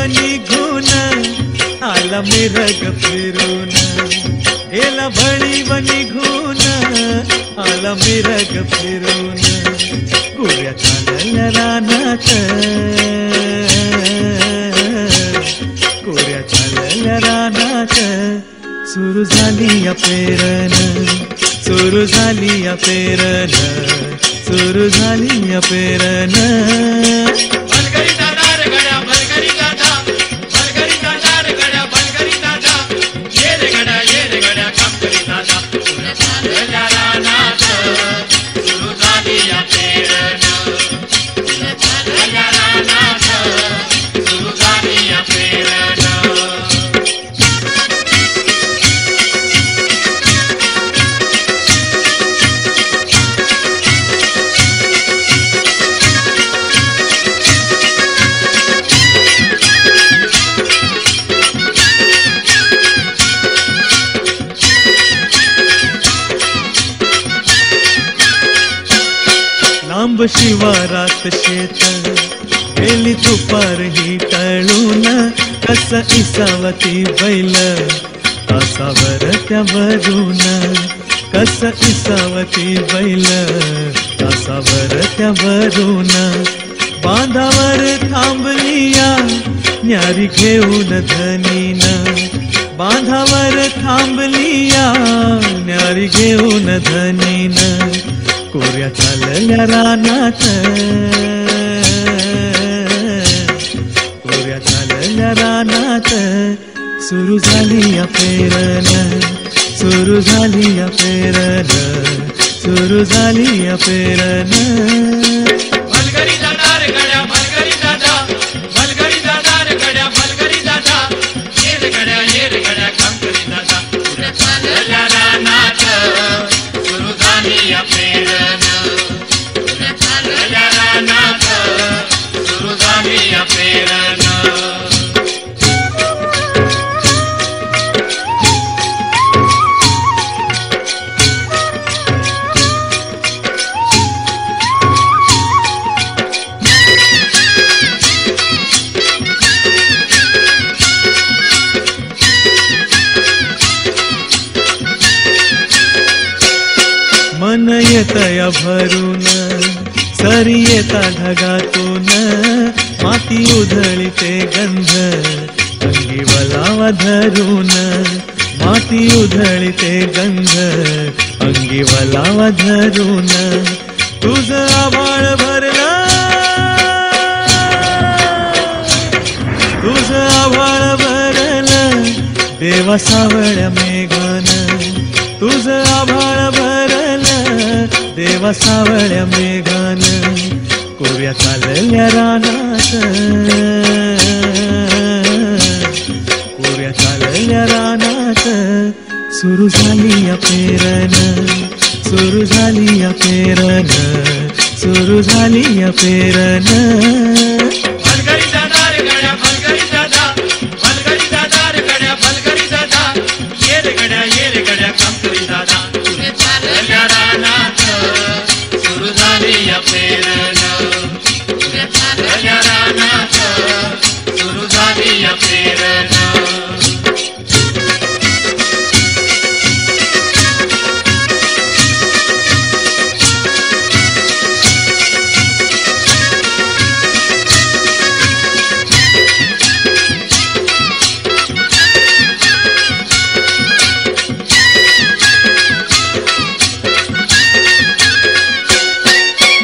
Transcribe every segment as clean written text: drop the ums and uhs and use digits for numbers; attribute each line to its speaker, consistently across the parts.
Speaker 1: निघून आला मिरग फिरून, गेला भळीव निघून आला मिरग फिरून, कुऱ्या चालल्या रानात, कुऱ्या चालल्या रानात, सुरू झाली या पेरण, सुरू झाली या पेरण, सुरू झाली या पेरण.
Speaker 2: भलगरी दादा रे गड्या, भलगरी दादा, भलगरी दादा रे गड्या, भलगरी दादा, ये रे गड्या काम करी दादा, कुऱ्या चालल्या रानात, सुरू झाली या पेरण, कुऱ्या चालल्या रानात, सुरू झाली या पेरण.
Speaker 1: लांब शिवारात शेत गेली दुपार ही टळून, कस इसावती बैल तासावर त्यावरून, कस इसावती बैल तासावर त्यावरून, बांधावर थांबलिया न्यारी घेऊन धनीन, बांधावर थांबलिया न्यारी घेऊन धनीन, कोऱ्या चालल्या रानात, कोऱ्या चालल्या रानात, सुरू झाली या पेरण, सुरू झाली या पेरण, सुरू झाली या पेरण.
Speaker 2: भलगरी दादा रे गड्या, भलगरी दादा, भलगरी दादा रे गड्या, भलगरी दादा, ये रे गड्या काम करी दादा, कुऱ्या चालल्या रानात, सुरू झाली या पेरण, कुऱ्या चालल्या रानात, सुरू झाली या पेरण.
Speaker 1: मन येतया भरून, सरी येता ढगातून, माती उधळीते गंध अंगी वलावा धरून, माती उधळीते गंध अंगी वलावा धरून, तुझ आभाळ भरला, तुझ आभाळ भरलं देवा सावळ्या मेघान, तुझ आभाळ भरलं देवा सावळ्या मेघान, कोऱ्या चालल्या रानात, कोऱ्या चालल्या रानात, सुरू झाली या पेरण, सुरू झाली या पेरण, सुरू झाली या पेरण.
Speaker 2: भलगरी दादा रे गड्या, भलगरी दादा, भलगरी दादा रे गड्या, भलगरी दादा, ये रे गड्या काम करी दादा, कुऱ्या चालल्या रानात, सुरू झाली या पेरण, कुऱ्या चालल्या रानात, सुरू झाली या पेरण.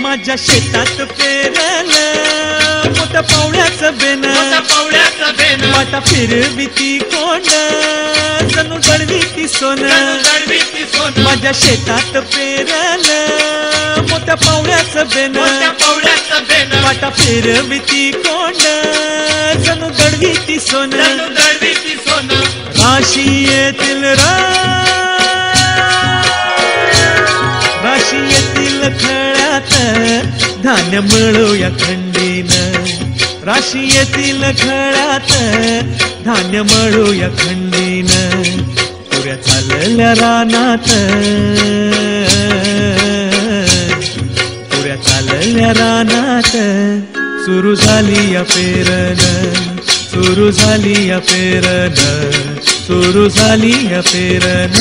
Speaker 1: माझ्या शेतात पेरलं मोठ्या पावड्याचं बेन,
Speaker 2: पावड्याचं बेन,
Speaker 1: वाटा फिरविती कोंड जणू दळविती सोन,
Speaker 2: दळविती सोन,
Speaker 1: माझ्या शेतात पेरलं मोठ्या पावड्याचं बेन,
Speaker 2: पावड्याचं बेन,
Speaker 1: वाटा फिरविती कोंड जणू दळविती सोन,
Speaker 2: दळविती सोन,
Speaker 1: राशी येतील राशी येतील खळ्यात धान्य मिळूया खंडीन, राशी येतील खळ्यात धान्य मिळूया खंडीन, पुऱ्या चालल्या रानात, पुऱ्या चालल्या रानात, सुरू झाली या पेरण, सुरू झाली या पेरन, सुरू झाली या पेरन.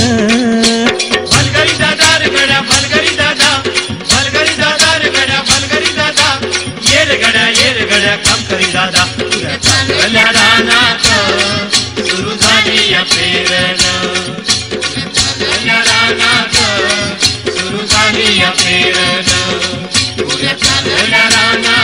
Speaker 2: भलगरी दादा रे गड्या भलगरी दादा, भलगरी दादा रे गड्या भलगरी दादा, ये रे गड्या काम करी दादा. तुझ्या चालल्या रानात सुरू झाली या पेरन, चालल्या रानात सुरू झाली या पेरन, तुझ्या चालल्या रानात